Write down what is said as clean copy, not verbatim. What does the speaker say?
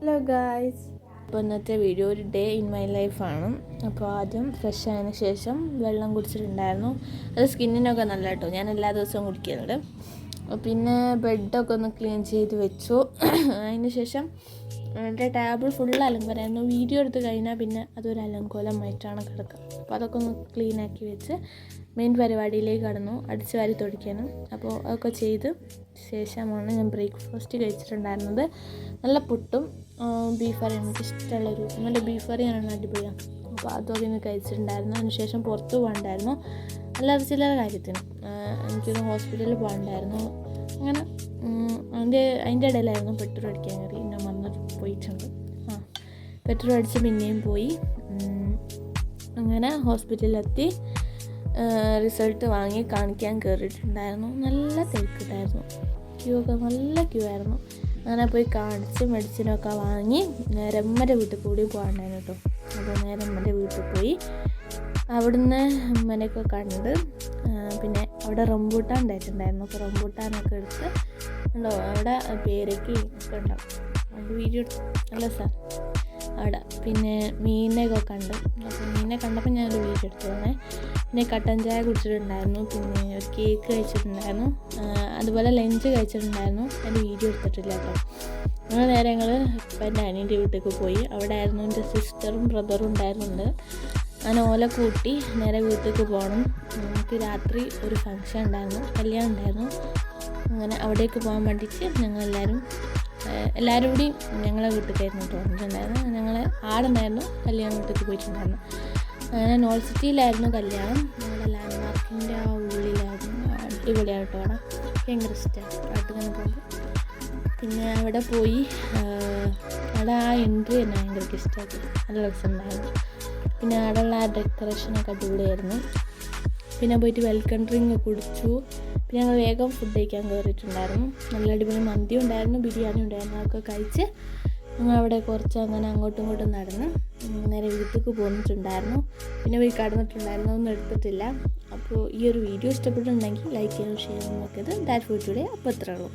Hello guys, അപ്പോൾ ഇന്നത്തെ video ഒരു ഡേ ഇൻ മൈ ലൈഫാണ്. അപ്പോൾ ആദ്യം ഫ്രഷ് ആയതിനു ശേഷം വെള്ളം കുടിച്ചിട്ടുണ്ടായിരുന്നു. അത് സ്കിന്നിനൊക്കെ നല്ല കേട്ടോ, ഞാൻ എല്ലാ ദിവസവും കുടിക്കുന്നുണ്ട്. പിന്നെ ബെഡൊക്കെ ഒന്ന് ക്ലീൻ ചെയ്ത് വെച്ചു. അതിന് ശേഷം എൻ്റെ ടേബിൾ ഫുൾ അലങ്കോലമായിരുന്നു. വീഡിയോ എടുത്ത് കഴിഞ്ഞാൽ പിന്നെ അതൊരു അലങ്കോലമായിട്ടാണ് കിടക്കുക. അപ്പോൾ അതൊക്കെ ഒന്ന് ക്ലീനാക്കി വെച്ച് മെയിൻ പരിപാടിയിലേക്ക് കടന്നു, അടിച്ച് വാരി തുടയ്ക്കാനും. അപ്പോൾ അതൊക്കെ ചെയ്ത് ശേഷമാണ് ഞാൻ ബ്രേക്ക്ഫാസ്റ്റ് കഴിച്ചിട്ടുണ്ടായിരുന്നത്. നല്ല പുട്ടും ബീഫ് കറിയും, എനിക്ക് ഇഷ്ടമുള്ളൊരു നല്ല ബീഫ് കറിയാണ്, അടിപൊളിയാണ്. അപ്പോൾ അതൊക്കെ ഇന്ന് കഴിച്ചിട്ടുണ്ടായിരുന്നു. അതിനുശേഷം പുറത്ത് പോകണ്ടായിരുന്നു, അല്ലാതെ ചില കാര്യത്തിന് എനിക്കൊരു ഹോസ്പിറ്റലിൽ പോകണ്ടായിരുന്നു. അങ്ങനെ അതിൻ്റെ ഇടയിലായിരുന്നു പെട്രോൾ അടിക്കാൻ കയറി. ഞാൻ വന്നിട്ട് പോയിട്ടുണ്ട്. പെട്രോൾ അടിച്ച് പിന്നെയും പോയി. അങ്ങനെ ഹോസ്പിറ്റലിലെത്തി റിസൾട്ട് വാങ്ങി കാണിക്കാൻ കയറിയിട്ടുണ്ടായിരുന്നു. നല്ല തിരക്കിട്ടായിരുന്നു, ക്യൂ ഒക്കെ നല്ല ക്യൂ ആയിരുന്നു. അങ്ങനെ പോയി കാണിച്ച് മെഡിസിനൊക്കെ വാങ്ങി നേരെ അമ്മയുടെ വീട്ടിൽ കൂടി പോകാണ്ടായിരുന്നു കേട്ടോ. അപ്പോൾ നേരെ അമ്മയുടെ വീട്ടിൽ പോയി അവിടുന്ന് അമ്മനെയൊക്കെ കണ്ട് പിന്നെ അവിടെ റംബൂട്ടാൻ ഉണ്ടായിട്ടുണ്ടായിരുന്നു. അപ്പോൾ റംബൂട്ടാനൊക്കെ എടുത്ത് ഉണ്ടോ, അവിടെ പേരയ്ക്ക് ഒക്കെ ഉണ്ടാവും. അത് വീഡിയോ നല്ല സാർ അവിടെ. പിന്നെ മീനൊക്കെ കണ്ടു. അപ്പോൾ മീനെ കണ്ടപ്പോൾ ഞാനൊരു വീഡിയോ എടുത്തതാണ്. പിന്നെ കട്ടൻ ചായ കുടിച്ചിട്ടുണ്ടായിരുന്നു. പിന്നെ ഒരു കേക്ക് കഴിച്ചിട്ടുണ്ടായിരുന്നു. അതുപോലെ ലഞ്ച് കഴിച്ചിട്ടുണ്ടായിരുന്നു. അതിൻ്റെ വീഡിയോ എടുത്തിട്ടില്ല കേട്ടോ. അങ്ങനെ നേരെ ഞങ്ങൾ എൻ്റെ അനിയൻ്റെ വീട്ടിലേക്ക് പോയി. അവിടെ ആയിരുന്നു എൻ്റെ സിസ്റ്ററും ബ്രദറും ഉണ്ടായിരുന്നുണ്ട്. അങ്ങനെ ഓല കൂട്ടി നേരെ വീട്ടിലേക്ക് പോകണം. നമുക്ക് രാത്രി ഒരു ഫംഗ്ഷൻ ഉണ്ടായിരുന്നു, കല്യാണം ഉണ്ടായിരുന്നു. അങ്ങനെ അവിടേക്ക് പോകാൻ വേണ്ടിയിട്ട് എല്ലാവരും കൂടി ഞങ്ങളെ വീട്ടിലേക്കായിരുന്നു തോന്നിയിട്ടുണ്ടായിരുന്നു. ഞങ്ങൾ ആടുണ്ടായിരുന്നു, കല്യാണം വീട്ടിലേക്ക് പോയിട്ടുണ്ടായിരുന്നു. അങ്ങനെ നോൾ സിറ്റിയിലായിരുന്നു കല്യാണം. ഞങ്ങളുടെ ലാൻഡ് മാർക്കിൻ്റെ ആ ഉള്ളിലായിരുന്നു. അടിപൊളിയായിട്ടോ, അവിടെ ഭയങ്കര ഇഷ്ടമാണ് പാട്ടിങ്ങനെ പോകുമ്പോൾ. പിന്നെ അവിടെ പോയി അവിടെ ആ എൻട്രി തന്നെ ഭയങ്കര ഇഷ്ടമായിട്ട് നല്ല രസമുണ്ടായിരുന്നു. പിന്നെ അവിടെയുള്ള ആ ഡെക്കറേഷനൊക്കെ അടിപൊളിയായിരുന്നു. പിന്നെ പോയിട്ട് വെൽക്കം ഡ്രിങ്ക് കുടിച്ചു. പിന്നെ ഞങ്ങൾ വേഗം ഫുഡ് കഴിക്കാൻ കയറിയിട്ടുണ്ടായിരുന്നു. നല്ല അടിപൊളി മന്തി ഉണ്ടായിരുന്നു, ബിരിയാണി ഉണ്ടായിരുന്നു. അതൊക്കെ കഴിച്ച് ഞങ്ങൾ അവിടെ കുറച്ച് അങ്ങനെ അങ്ങോട്ടും ഇങ്ങോട്ടും നടന്ന് നേരെ വീട്ടിലേക്ക് പോന്നിട്ടുണ്ടായിരുന്നു. പിന്നെ പോയി കടന്നിട്ടുണ്ടായിരുന്നു, ഒന്നും എടുത്തിട്ടില്ല. അപ്പോൾ ഈ ഒരു വീഡിയോ ഇഷ്ടപ്പെട്ടിട്ടുണ്ടെങ്കിൽ ലൈക്ക് ചെയ്യാനും ഷെയർ ചെയ്യാനും നോക്കിയത് ദാറ്റ് ഫോർ ടുഡേ. അപ്പോൾ ഇത്രയുള്ളൂ.